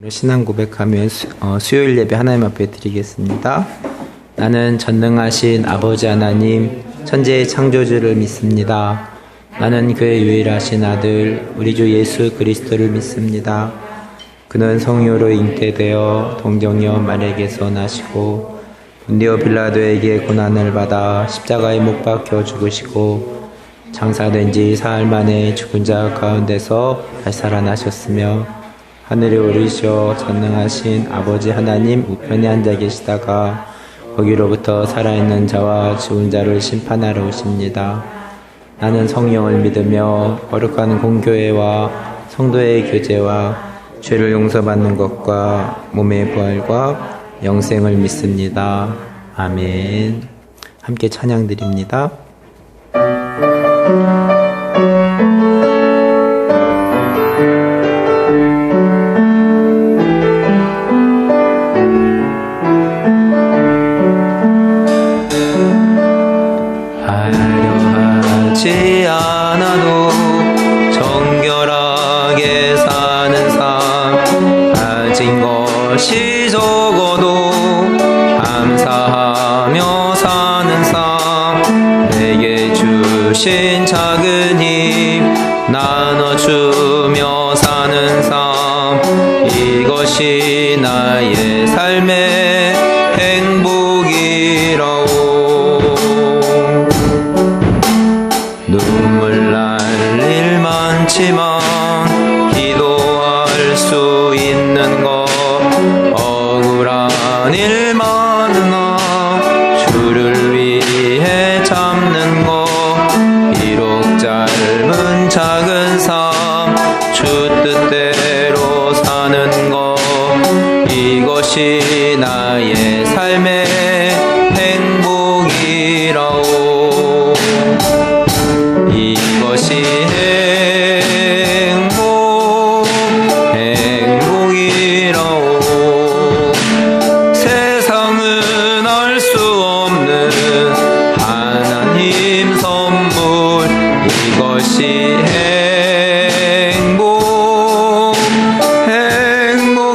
신앙 고백하며 수요일 예배 하나님 앞에 드리겠습니다. 나는 전능하신 아버지 하나님, 천지의 창조주를 믿습니다. 나는 그의 유일하신 아들, 우리 주 예수 그리스도를 믿습니다. 그는 성령으로 잉태되어 동정녀 마리아에게서 나시고 본디오 빌라도에게 고난을 받아 십자가에 못 박혀 죽으시고 장사된 지 사흘 만에 죽은 자 가운데서 다시 살아나셨으며 하늘에 오르시어 전능하신 아버지 하나님 우편에 앉아 계시다가 거기로부터 살아있는 자와 죽은 자를 심판하러 오십니다. 나는 성령을 믿으며 거룩한 공교회와 성도의 교제와 죄를 용서받는 것과 몸의 부활과 영생을 믿습니다. 아멘. 함께 찬양 드립니다. 하려하지 않아도 정결하게 사는 삶, 가진 것이 적어도 감사하며 사는 삶, 내게 주신 작은 힘 나눠주며 사는 삶, 이것이 나의 삶의 행복이라오. 눈물 날 일 많지만 기도할 수 있는 것, 억울한 일 많으나 주를 위해 참는 것, 비록 짧은 작은 삶 주 뜻대로 사는 것, 이것이 나의 삶의 행복이라오. 이것이 행복이라오. 세상은 알 수 없는 하나님 선물, 이것이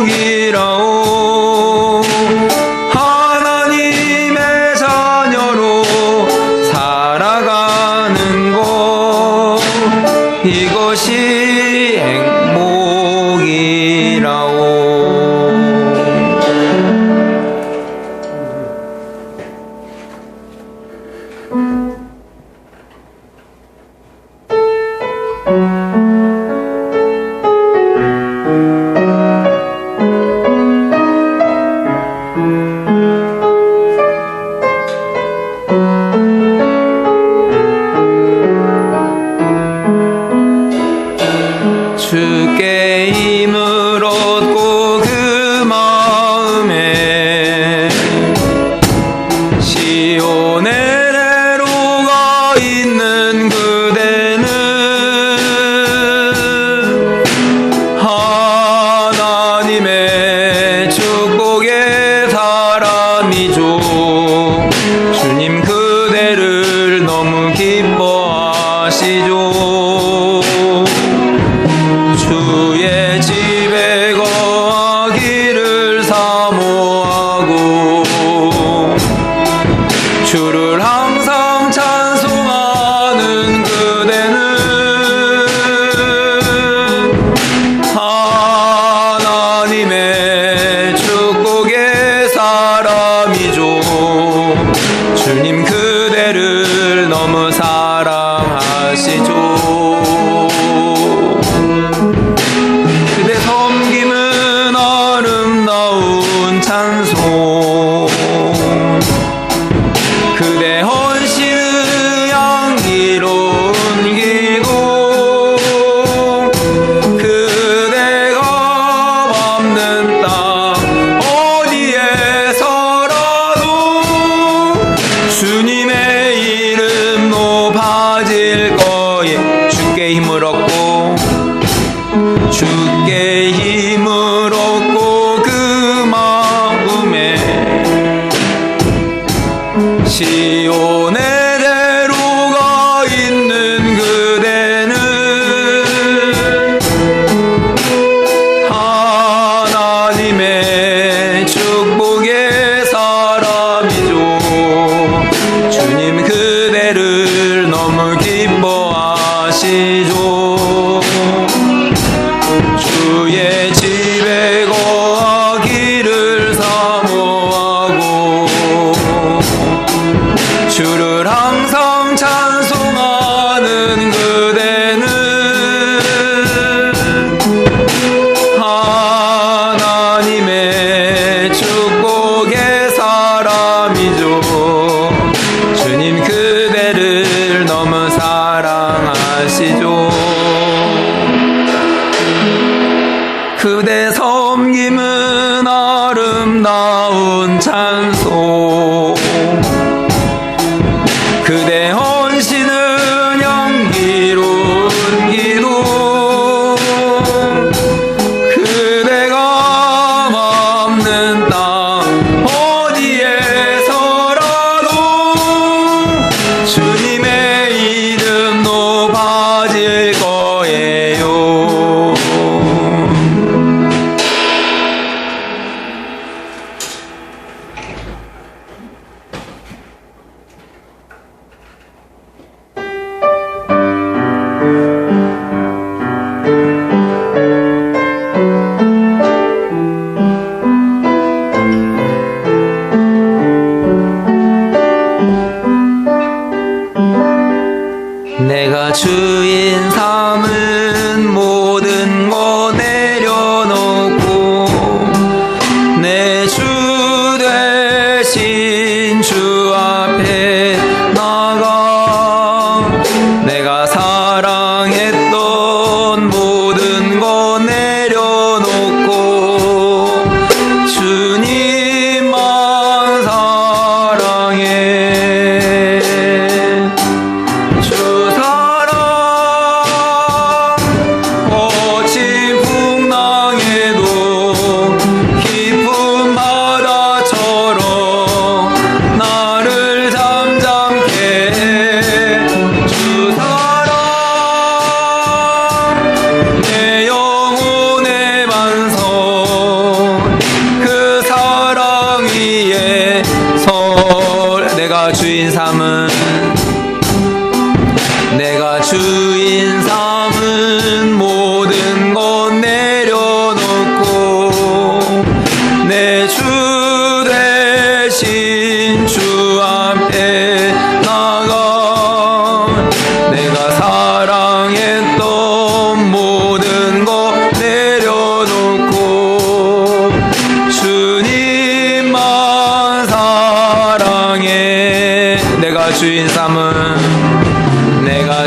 행복이라오. 하나님의 자녀로 살아가는 것, 이것이 행복이라오. 주께 힘을 얻고 집에 거하기를 사모하고 주를 항상 찬송하는 그대는 하나님의 축복의 사람이죠. 주님 그대를 너무 사랑하시죠. 그대 섬김은 아름다운 찬송, 그대 헌신은 향기로운 기도, 그대가 맘는 땅 어디에서라도 주님의 이름 높아질 거예요. 내가 주인 삼은 모든 거 내려놓고 내 주 대신 주 앞에 나가 내가 사랑했던 모든 거 내려놓고 주님만 사랑해. 내가 주인 삼은 모든 것 내려놓고 내 주 대신 주 앞에 나가 내가 사랑했던 모든 것 내려놓고 주님만 사랑해. 내가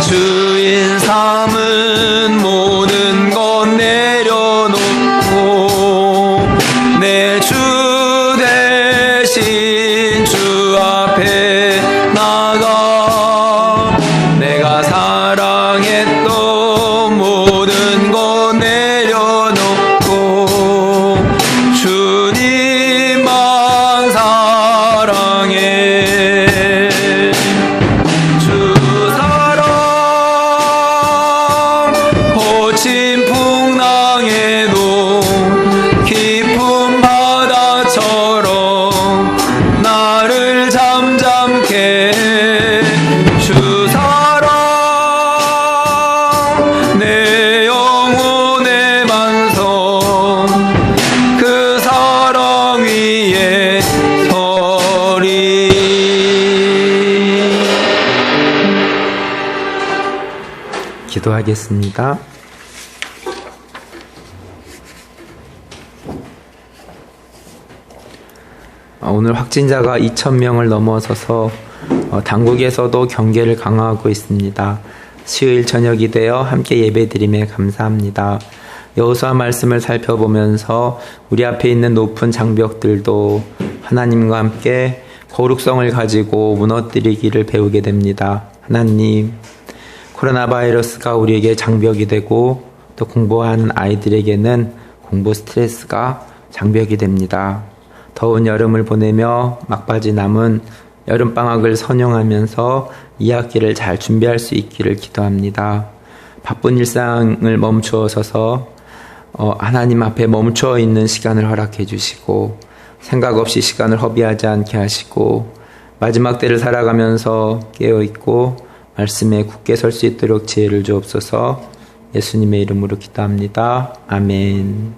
주인 삼은 모든 것 내려놓고 내 주 대신 주 앞에 나가 내가 사랑했던 모든 것 내려놓고 주님만 사랑해. 거친 풍랑에도 깊은 바다처럼 나를 잠잠케 해. 주 사랑 내 영혼의 반성 그 사랑 위에 서리. 기도하겠습니다. 오늘 확진자가 2,000명을 넘어서서 당국에서도 경계를 강화하고 있습니다. 수요일 저녁이 되어 함께 예배드림에 감사합니다. 여호수아 말씀을 살펴보면서 우리 앞에 있는 높은 장벽들도 하나님과 함께 거룩성을 가지고 무너뜨리기를 배우게 됩니다. 하나님, 코로나 바이러스가 우리에게 장벽이 되고 또 공부하는 아이들에게는 공부 스트레스가 장벽이 됩니다. 더운 여름을 보내며 막바지 남은 여름방학을 선용하면서 2학기를 잘 준비할 수 있기를 기도합니다. 바쁜 일상을 멈추어서서 하나님 앞에 멈춰 있는 시간을 허락해 주시고 생각 없이 시간을 허비하지 않게 하시고 마지막 때를 살아가면서 깨어있고 말씀에 굳게 설 수 있도록 지혜를 주옵소서. 예수님의 이름으로 기도합니다. 아멘.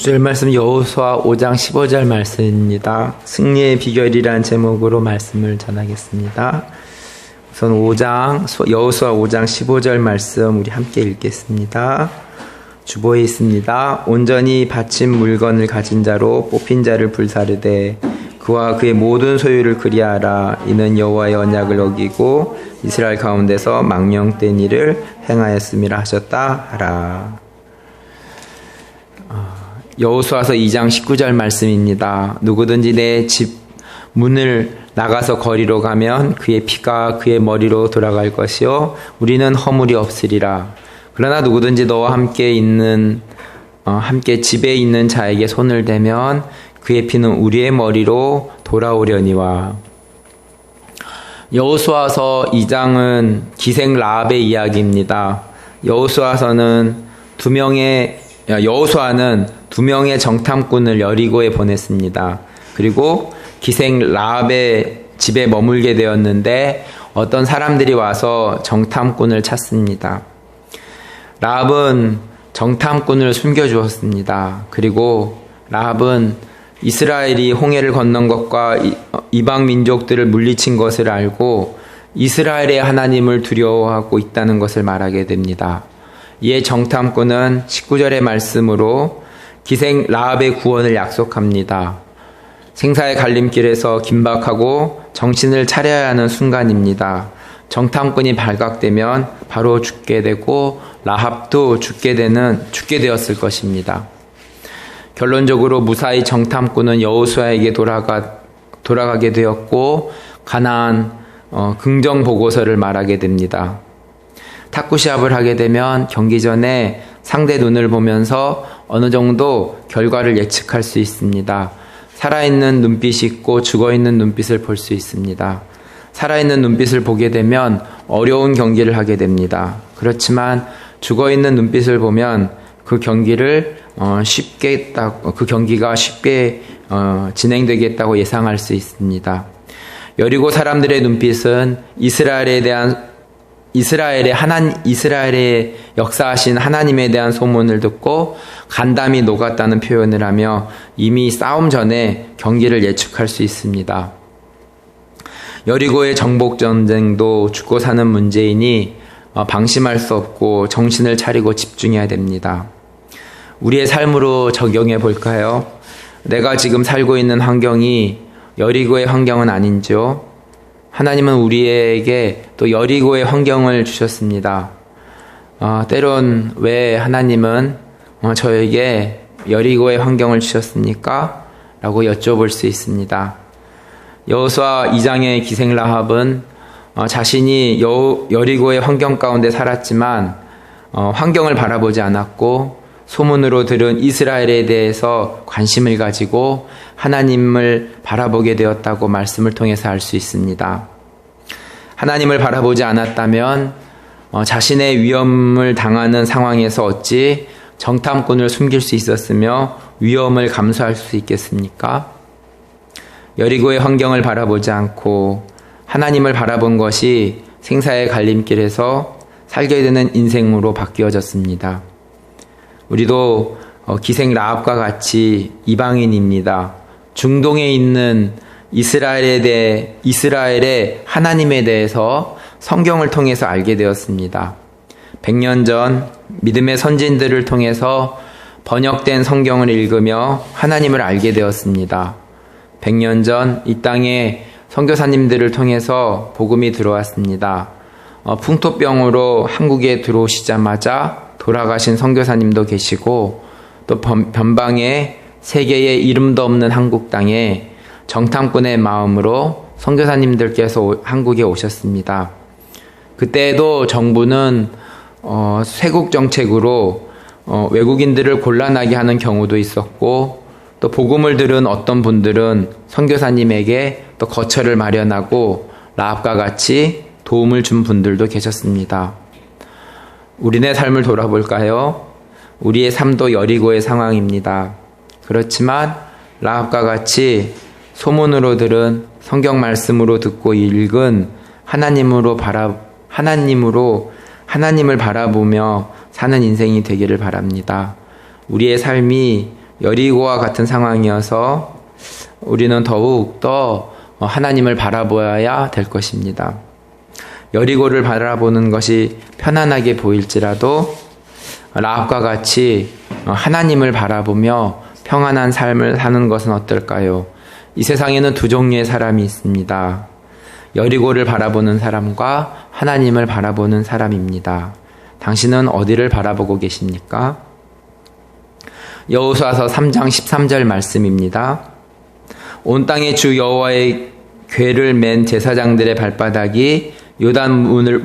주일 말씀 여호수아 5장 15절 말씀입니다. 승리의 비결이란 제목으로 말씀을 전하겠습니다. 우선 여호수아 5장 15절 말씀 우리 함께 읽겠습니다. 주보에 있습니다. 온전히 바친 물건을 가진 자로 뽑힌 자를 불사르되 그와 그의 모든 소유를 그리하라. 이는 여호와의 언약을 어기고 이스라엘 가운데서 망령된 일을 행하였음이라 하셨다 하라. 여호수아서 2장 19절 말씀입니다. 누구든지 내 집 문을 나가서 거리로 가면 그의 피가 그의 머리로 돌아갈 것이요 우리는 허물이 없으리라. 그러나 누구든지 너와 함께 집에 있는 자에게 손을 대면 그의 피는 우리의 머리로 돌아오려니와. 여호수아서 2장은 기생 라합의 이야기입니다. 여호수아는 두 명의 정탐꾼을 여리고에 보냈습니다. 그리고 기생 라합의 집에 머물게 되었는데 어떤 사람들이 와서 정탐꾼을 찾습니다. 라합은 정탐꾼을 숨겨주었습니다. 그리고 라합은 이스라엘이 홍해를 건넌 것과 이방 민족들을 물리친 것을 알고 이스라엘의 하나님을 두려워하고 있다는 것을 말하게 됩니다. 이에 정탐꾼은 19절의 말씀으로 기생 라합의 구원을 약속합니다. 생사의 갈림길에서 긴박하고 정신을 차려야 하는 순간입니다. 정탐꾼이 발각되면 바로 죽게 되고 라합도 죽게 되었을 것입니다. 결론적으로 무사히 정탐꾼은 여호수아에게 돌아가게 되었고 가나안 긍정 보고서를 말하게 됩니다. 탁구 시합을 하게 되면 경기 전에 상대 눈을 보면서 어느 정도 결과를 예측할 수 있습니다. 살아있는 눈빛이 있고 죽어있는 눈빛을 볼 수 있습니다. 살아있는 눈빛을 보게 되면 어려운 경기를 하게 됩니다. 그렇지만 죽어있는 눈빛을 보면 그 경기가 쉽게 진행되겠다고 예상할 수 있습니다. 여리고 사람들의 눈빛은 이스라엘의 역사하신 하나님에 대한 소문을 듣고 간담이 녹았다는 표현을 하며 이미 싸움 전에 경기를 예측할 수 있습니다. 여리고의 정복 전쟁도 죽고 사는 문제이니 방심할 수 없고 정신을 차리고 집중해야 됩니다. 우리의 삶으로 적용해 볼까요? 내가 지금 살고 있는 환경이 여리고의 환경은 아닌지요? 하나님은 우리에게 또 여리고의 환경을 주셨습니다. 때론 왜 하나님은 저에게 여리고의 환경을 주셨습니까? 라고 여쭤볼 수 있습니다. 여호수아 2장의 기생 라합은 자신이 여리고의 환경 가운데 살았지만 환경을 바라보지 않았고 소문으로 들은 이스라엘에 대해서 관심을 가지고 하나님을 바라보게 되었다고 말씀을 통해서 알 수 있습니다. 하나님을 바라보지 않았다면 자신의 위험을 당하는 상황에서 어찌 정탐꾼을 숨길 수 있었으며 위험을 감수할 수 있겠습니까? 여리고의 환경을 바라보지 않고 하나님을 바라본 것이 생사의 갈림길에서 살게 되는 인생으로 바뀌어졌습니다. 우리도 기생 라합과 같이 이방인입니다. 중동에 있는 이스라엘의 하나님에 대해서 성경을 통해서 알게 되었습니다. 100년 전 믿음의 선진들을 통해서 번역된 성경을 읽으며 하나님을 알게 되었습니다. 100년 전 이 땅에 선교사님들을 통해서 복음이 들어왔습니다. 풍토병으로 한국에 들어오시자마자 돌아가신 선교사님도 계시고 또 변방에 세계에 이름도 없는 한국 땅에 정탐꾼의 마음으로 선교사님들께서 한국에 오셨습니다. 그때에도 정부는 쇄국 정책으로 외국인들을 곤란하게 하는 경우도 있었고 또 복음을 들은 어떤 분들은 선교사님에게 또 거처를 마련하고 라합과 같이 도움을 준 분들도 계셨습니다. 우리네 삶을 돌아볼까요? 우리의 삶도 여리고의 상황입니다. 그렇지만 라합과 같이 소문으로 들은 성경 말씀으로 듣고 읽은 하나님을 바라보며 사는 인생이 되기를 바랍니다. 우리의 삶이 여리고와 같은 상황이어서 우리는 더욱 더 하나님을 바라보아야 될 것입니다. 여리고를 바라보는 것이 편안하게 보일지라도 라합과 같이 하나님을 바라보며 평안한 삶을 사는 것은 어떨까요? 이 세상에는 두 종류의 사람이 있습니다. 여리고를 바라보는 사람과 하나님을 바라보는 사람입니다. 당신은 어디를 바라보고 계십니까? 여호수아서 3장 13절 말씀입니다. 온 땅의 주 여호와의 궤를 맨 제사장들의 발바닥이 요단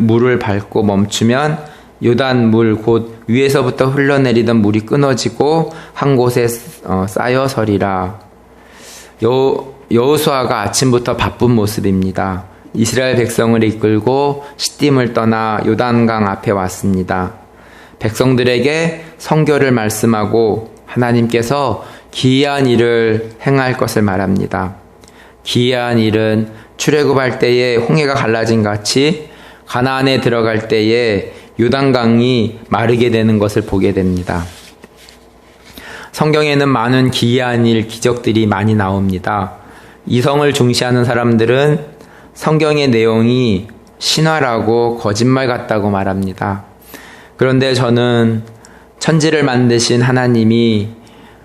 물을 밟고 멈추면 요단 물 곧 위에서부터 흘러내리던 물이 끊어지고 한 곳에 쌓여 서리라. 여호수아가 아침부터 바쁜 모습입니다. 이스라엘 백성을 이끌고 시딤을 떠나 요단강 앞에 왔습니다. 백성들에게 성결을 말씀하고 하나님께서 기이한 일을 행할 것을 말합니다. 기이한 일은 출애굽할 때에 홍해가 갈라진 같이 가나안에 들어갈 때에 요단강이 마르게 되는 것을 보게 됩니다. 성경에는 많은 기이한 일, 기적들이 많이 나옵니다. 이성을 중시하는 사람들은 성경의 내용이 신화라고 거짓말 같다고 말합니다. 그런데 저는 천지를 만드신 하나님이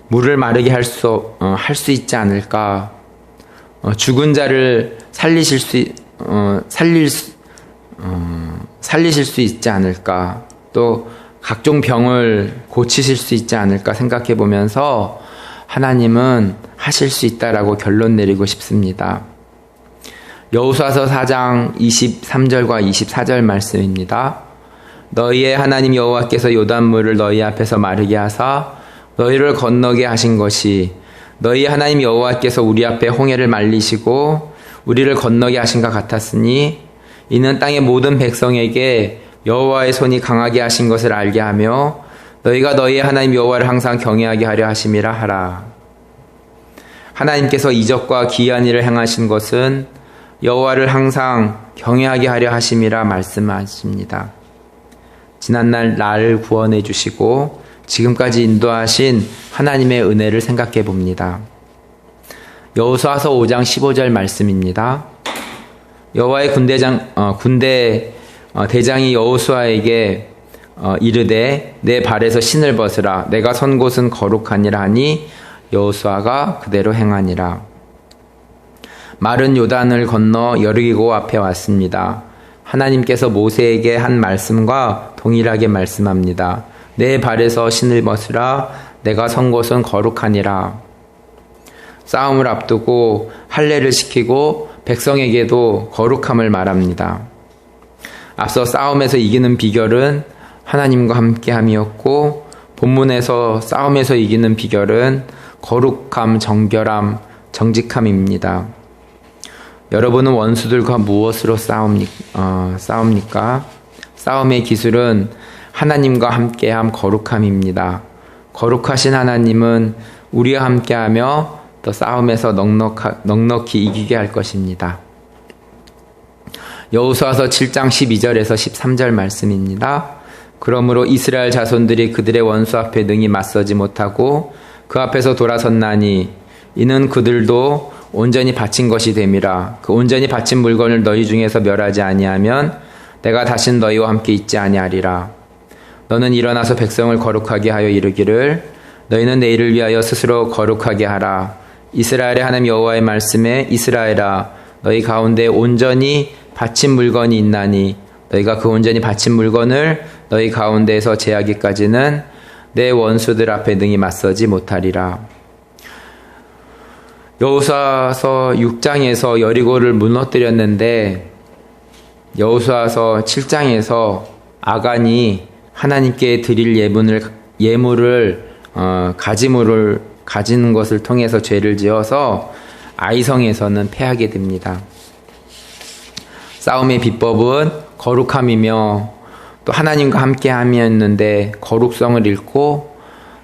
물을 마르게 할 수 있지 않을까? 죽은 자를 살리실 수 있지 않을까? 또 각종 병을 고치실 수 있지 않을까 생각해 보면서 하나님은 하실 수 있다라고 결론 내리고 싶습니다. 여호수아서 4장 23절과 24절 말씀입니다. 너희의 하나님 여호와께서 요단물을 너희 앞에서 마르게 하사 너희를 건너게 하신 것이 너희 하나님 여호와께서 우리 앞에 홍해를 말리시고 우리를 건너게 하신 것 같았으니 이는 땅의 모든 백성에게 여호와의 손이 강하게 하신 것을 알게 하며 너희가 너희의 하나님 여호와를 항상 경외하게 하려 하심이라 하라. 하나님께서 이적과 기이한 일을 행하신 것은 여호와를 항상 경외하게 하려 하심이라 말씀하십니다. 지난날 나를 구원해 주시고 지금까지 인도하신 하나님의 은혜를 생각해 봅니다. 여호수아서 5장 15절 말씀입니다. 여호와의 군대 대장이 여호수아에게 이르되 내 발에서 신을 벗으라 내가 선 곳은 거룩하니라 하니 여호수아가 그대로 행하니라. 마른 요단을 건너 여리고 앞에 왔습니다. 하나님께서 모세에게 한 말씀과 동일하게 말씀합니다. 내 발에서 신을 벗으라 내가 선 곳은 거룩하니라. 싸움을 앞두고 할례를 시키고 백성에게도 거룩함을 말합니다. 앞서 싸움에서 이기는 비결은 하나님과 함께함이었고 본문에서 싸움에서 이기는 비결은 거룩함, 정결함, 정직함입니다. 여러분은 원수들과 무엇으로 싸웁니까? 싸움의 기술은 하나님과 함께함, 거룩함입니다. 거룩하신 하나님은 우리와 함께하며 또 싸움에서 넉넉히 이기게 할 것입니다. 여호수아서 7장 12절에서 13절 말씀입니다. 그러므로 이스라엘 자손들이 그들의 원수 앞에 능히 맞서지 못하고 그 앞에서 돌아섰나니 이는 그들도 온전히 바친 것이 됨이라. 그 온전히 바친 물건을 너희 중에서 멸하지 아니하면 내가 다신 너희와 함께 있지 아니하리라. 너는 일어나서 백성을 거룩하게 하여 이르기를 너희는 내일을 위하여 스스로 거룩하게 하라. 이스라엘의 하나님 여호와의 말씀에 이스라엘아 너희 가운데 온전히 바친 물건이 있나니 너희가 그 온전히 바친 물건을 너희 가운데에서 제하기까지는 내 원수들 앞에 능히 맞서지 못하리라. 여호수아서 6장에서 여리고를 무너뜨렸는데 여호수아서 7장에서 아간이 하나님께 드릴 예물을 가지는 것을 통해서 죄를 지어서 아이성에서는 패하게 됩니다. 싸움의 비법은 거룩함이며 또 하나님과 함께함이었는데 거룩성을 잃고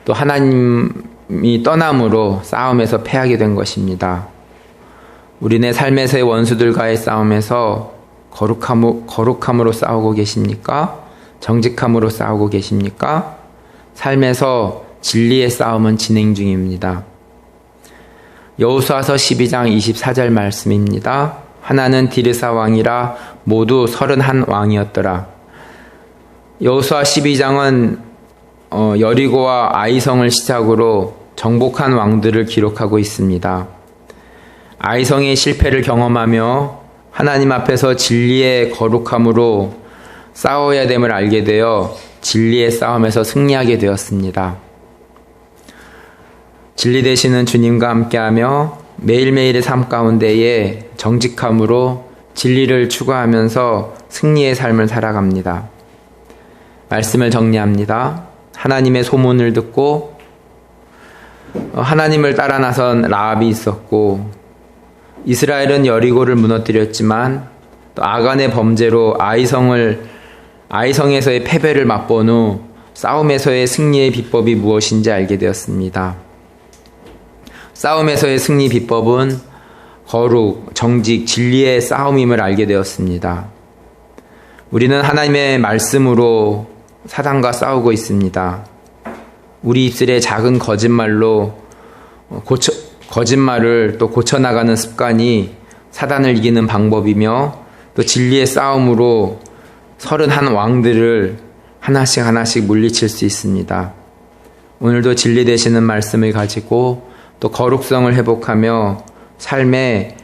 또 하나님이 떠남으로 싸움에서 패하게 된 것입니다. 우리네 삶에서의 원수들과의 싸움에서 거룩함으로 싸우고 계십니까? 정직함으로 싸우고 계십니까? 삶에서 진리의 싸움은 진행 중입니다. 여호수아서 12장 24절 말씀입니다. 하나는 디르사 왕이라 모두 31 왕이었더라. 여호수아 12장은 여리고와 아이성을 시작으로 정복한 왕들을 기록하고 있습니다. 아이성의 실패를 경험하며 하나님 앞에서 진리의 거룩함으로 싸워야 됨을 알게 되어 진리의 싸움에서 승리하게 되었습니다. 진리 되시는 주님과 함께하며 매일매일의 삶 가운데에 정직함으로 진리를 추구하면서 승리의 삶을 살아갑니다. 말씀을 정리합니다. 하나님의 소문을 듣고 하나님을 따라 나선 라합이 있었고, 이스라엘은 여리고를 무너뜨렸지만 또 아간의 범죄로 아이성에서의 패배를 맛본 후 싸움에서의 승리의 비법이 무엇인지 알게 되었습니다. 싸움에서의 승리 비법은 거룩, 정직, 진리의 싸움임을 알게 되었습니다. 우리는 하나님의 말씀으로 사단과 싸우고 있습니다. 우리 입술의 작은 거짓말로 거짓말을 또 고쳐나가는 습관이 사단을 이기는 방법이며, 또 진리의 싸움으로 31 왕들을 하나씩 물리칠 수 있습니다. 오늘도 진리 되시는 말씀을 가지고 또 거룩성을 회복하며 삶에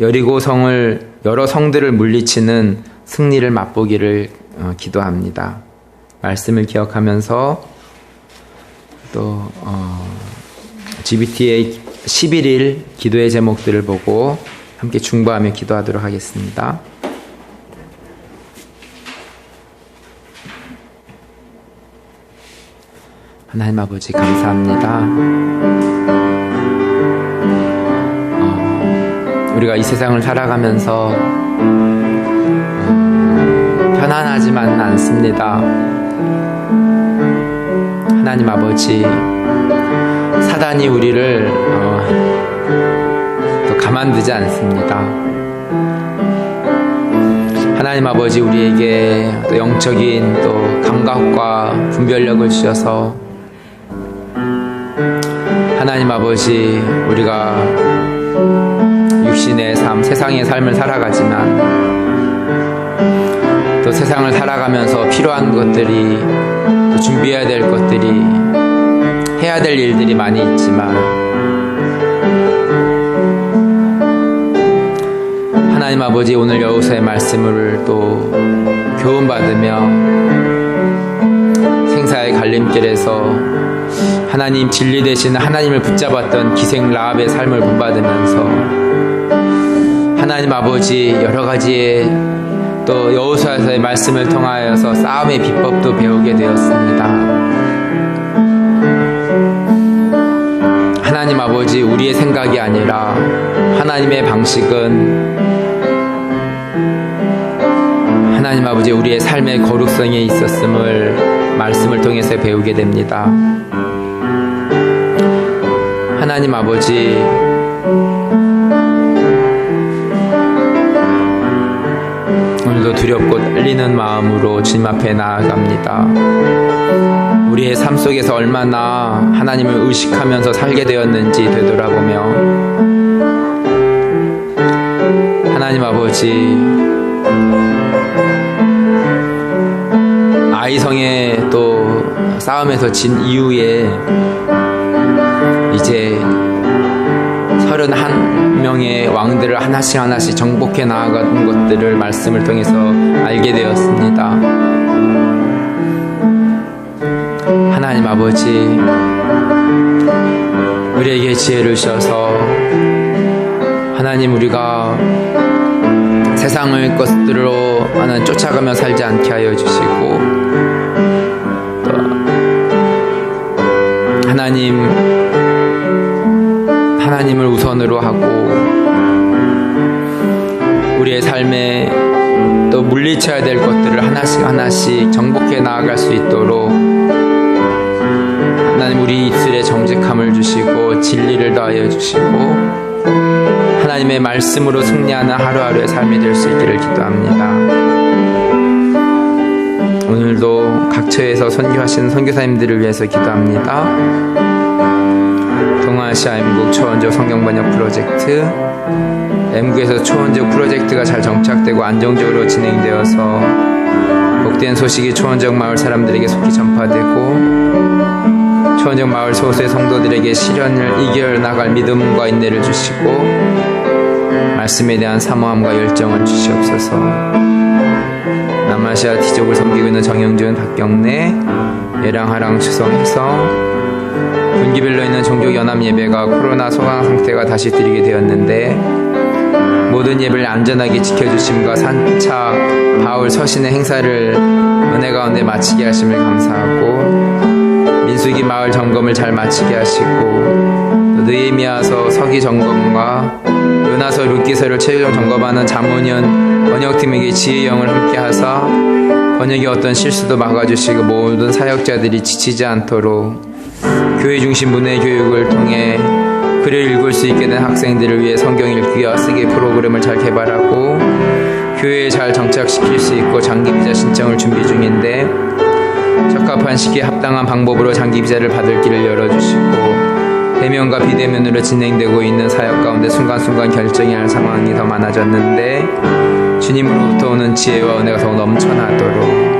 여리고성을 여러 성들을 물리치는 승리를 맛보기를 기도합니다. 말씀을 기억하면서 또 GBT의 11일 기도의 제목들을 보고 함께 중보하며 기도하도록 하겠습니다. 하나님 아버지 감사합니다. 우리가 이 세상을 살아가면서 편안하지만은 않습니다. 하나님 아버지, 사단이 우리를 또 가만두지 않습니다. 하나님 아버지, 우리에게 또 영적인 또 감각과 분별력을 주셔서 하나님 아버지, 우리가 육신의 삶, 세상의 삶을 살아가지만 또 세상을 살아가면서 필요한 것들이, 또 준비해야 될 것들이, 해야 될 일들이 많이 있지만 하나님 아버지, 오늘 여호수아의 말씀을 또 교훈받으며 생사의 갈림길에서 하나님 진리 되시는 하나님을 붙잡았던 기생 라합의 삶을 본받으면서 하나님 아버지, 여러 가지의 또 여호수아서의 말씀을 통하여서 싸움의 비법도 배우게 되었습니다. 하나님 아버지, 우리의 생각이 아니라 하나님의 방식은 하나님 아버지, 우리의 삶의 거룩성에 있었음을 말씀을 통해서 배우게 됩니다. 하나님 아버지, 오늘도 두렵고 떨리는 마음으로 주님 앞에 나아갑니다. 우리의 삶 속에서 얼마나 하나님을 의식하면서 살게 되었는지 되돌아보며 하나님 아버지, 아이성의 또 싸움에서 진 이후에 이제 31명의 왕들을 하나씩 정복해 나아가는 것들을 말씀을 통해서 알게 되었습니다. 하나님 아버지, 우리에게 지혜를 주셔서 하나님, 우리가 세상의 것들로 쫓아가며 살지 않게 하여 주시고, 또 하나님을 우선으로 하고 우리의 삶에 또 물리쳐야 될 것들을 하나씩 정복해 나아갈 수 있도록 하나님, 우리 입술에 정직함을 주시고 진리를 더하여 주시고 하나님의 말씀으로 승리하는 하루하루의 삶이 될 수 있기를 기도합니다. 오늘도 각처에서 선교하시는 선교사님들을 위해서 기도합니다. 동아시아 M국 초원적 성경번역 프로젝트, M국에서 초원적 프로젝트가 잘 정착되고 안정적으로 진행되어서 복된 소식이 초원적 마을 사람들에게 속히 전파되고 초원적 마을 소수의 성도들에게 시련을 이겨나갈 믿음과 인내를 주시고 말씀에 대한 사모함과 열정을 주시옵소서. 남아시아 T족을 섬기고 있는 정영준, 박경래, 예랑, 하랑, 추성, 혜성, 분기별로 있는 종족연합 예배가 코로나 소강 상태가 다시 드리게 되었는데 모든 예배를 안전하게 지켜주심과 3차 바울 서신의 행사를 은혜 가운데 마치게 하심을 감사하고 민수기 마을 점검을 잘 마치게 하시고 느헤미야서 서기 점검과 요나서 룻기서를 최종 점검하는 자문위원 번역팀에게 지혜의 영을 함께 하사 번역의 어떤 실수도 막아주시고 모든 사역자들이 지치지 않도록 교회 중심 문해 교육을 통해 글을 읽을 수 있게 된 학생들을 위해 성경 읽기와 쓰기 프로그램을 잘 개발하고 교회에 잘 정착시킬 수 있고 장기 비자 신청을 준비 중인데 적합한 시기에 합당한 방법으로 장기 비자를 받을 길을 열어주시고 대면과 비대면으로 진행되고 있는 사역 가운데 순간순간 결정해야 할 상황이 더 많아졌는데 주님으로부터 오는 지혜와 은혜가 더 넘쳐나도록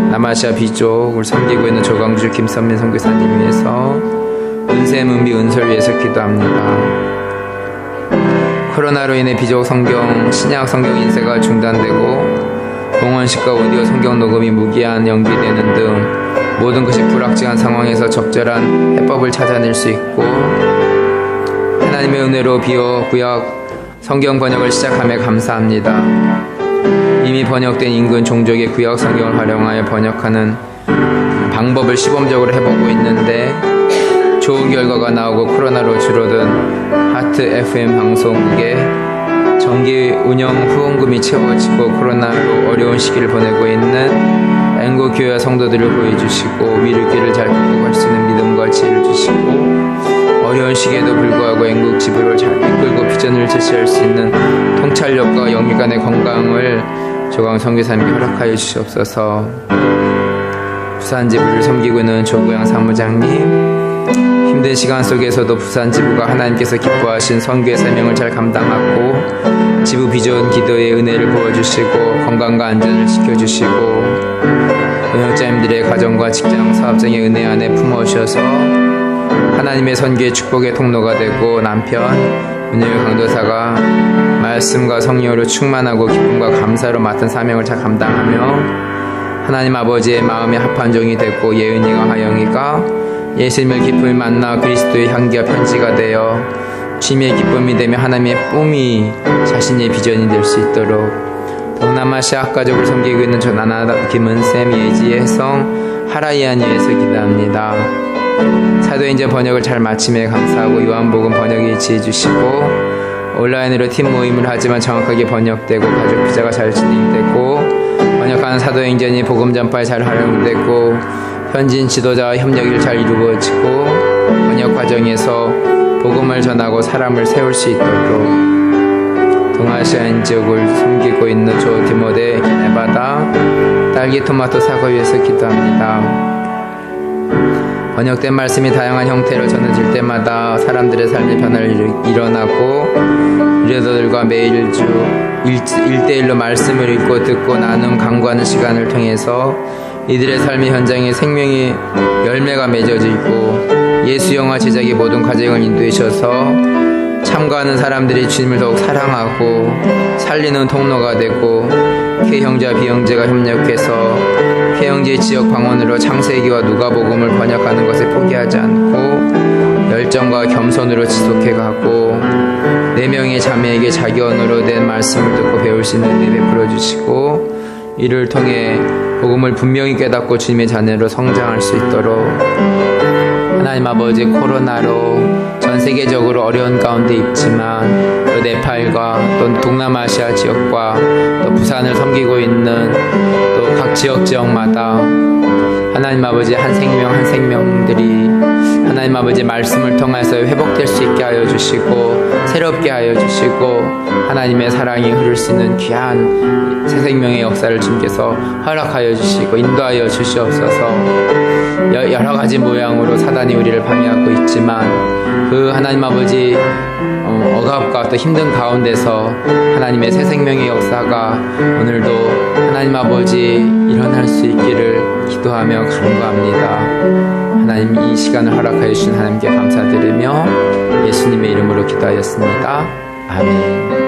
남아시아 B족을 섬기고 있는 조광주 김선민 선교사님 위해서 은샘, 은비, 은설 위해서 기도합니다. 코로나로 인해 B족 성경, 신약 성경 인쇄가 중단되고 봉헌식과 오디오 성경 녹음이 무기한 연기되는 등 모든 것이 불확실한 상황에서 적절한 해법을 찾아낼 수 있고 하나님의 은혜로 비어 구약 성경 번역을 시작함에 감사합니다. 이미 번역된 인근 종족의 구약 성경을 활용하여 번역하는 방법을 시범적으로 해보고 있는데 좋은 결과가 나오고 코로나로 줄어든 하트 FM 방송국의 정기 운영 후원금이 채워지고 코로나로 어려운 시기를 보내고 있는 M국 교회 성도들을 보여주시고 위기를 잘 극복할 수 있는 믿음과 지혜를 주시고 어려운 시기에도 불구하고 M국 지부를 잘 이끌고 비전을 제시할 수 있는 통찰력과 영육간의 건강을 조광 선교사님께 허락하여 주시옵소서. 부산 지부를 섬기고 있는 조구영 사무장님, 힘든 시간 속에서도 부산 지부가 하나님께서 기뻐하신 선교의 사명을 잘 감당하고 지부 비전 기도의 은혜를 부어주시고 건강과 안전을 지켜주시고 번역자님들의 가정과 직장 사업장의 은혜 안에 품어주셔서 하나님의 선교의 축복의 통로가 되고 남편 은혜의 강도사가 말씀과 성령으로 충만하고 기쁨과 감사로 맡은 사명을 잘 감당하며 하나님 아버지의 마음에 합한 종이 되고 예은이가 하영이가 예수님의 기쁨을 만나 그리스도의 향기와 편지가 되어 주님의 기쁨이 되며 하나님의 뿜이 자신의 비전이 될 수 있도록 동남아시아 가족을 섬기고 있는 전하나 김은쌤, 예지, 혜성, 하라이안이에서 기도합니다. 사도행전 번역을 잘 마침에 감사하고 요한복음 번역에 지혜 주시고 온라인으로 팀 모임을 하지만 정확하게 번역되고 가족 비자가 잘 진행되고 번역하는 사도행전이 복음 전파에 잘 활용되고 현지인 지도자와 협력이 잘 이루어지고 번역 과정에서 복음을 전하고 사람을 세울 수 있도록 동아시아 지역을 섬기고 있는 조 디모데 기내바다 딸기 토마토 사과 위해서 기도합니다. 번역된 말씀이 다양한 형태로 전해질 때마다 사람들의 삶의 변화를 일어나고 리더들과 매일 주 1대1로 말씀을 읽고 듣고 나눔 강구하는 시간을 통해서 이들의 삶의 현장에 생명의 열매가 맺어지고 예수 영화 제작의 모든 과정을 인도하셔서 참가하는 사람들이 주님을 더욱 사랑하고 살리는 통로가 되고 K형제와 B형제가 협력해서 K형제의 지역 방언으로 창세기와 누가복음을 번역하는 것에 포기하지 않고 열정과 겸손으로 지속해가고 4명의 자매에게 자기 언어로 된 말씀을 듣고 배울 수 있는 은혜 베풀어 주시고 이를 통해 복음을 분명히 깨닫고 주님의 자녀로 성장할 수 있도록 하나님 아버지 코로나로 전 세계적으로 어려운 가운데 있지만 또 네팔과 또 동남아시아 지역과 또 부산을 섬기고 있는 또 각 지역마다 하나님 아버지 한 생명 한 생명들이 하나님 아버지 말씀을 통해서 회복될 수 있게 하여 주시고 새롭게 하여 주시고 하나님의 사랑이 흐를 수 있는 귀한 새 생명의 역사를 주님께서 허락하여 주시고 인도하여 주시옵소서. 여러 가지 모양으로 사단이 우리를 방해하고 있지만 그 하나님 아버지 억압과 또 힘든 가운데서 하나님의 새 생명의 역사가 오늘도 하나님 아버지 일어날 수 있기를 기도하며 간구합니다. 하나님 이 시간을 허락하여 주신 하나님께 감사드리며 예수님의 이름으로 기도하였습니다. 아멘.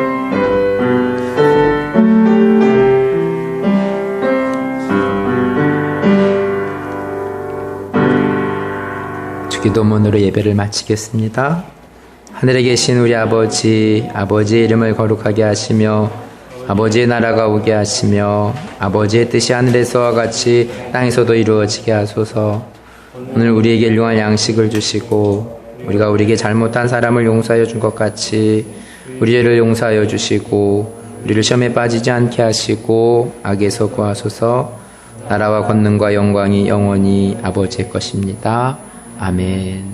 기도문으로 예배를 마치겠습니다. 하늘에 계신 우리 아버지, 아버지의 이름을 거룩하게 하시며 아버지의 나라가 오게 하시며 아버지의 뜻이 하늘에서와 같이 땅에서도 이루어지게 하소서. 오늘 우리에게 일용할 양식을 주시고 우리가 우리에게 잘못한 사람을 용서하여 준 것 같이 우리 죄를 용서하여 주시고 우리를 시험에 빠지지 않게 하시고 악에서 구하소서. 나라와 권능과 영광이 영원히 아버지의 것입니다. 아멘.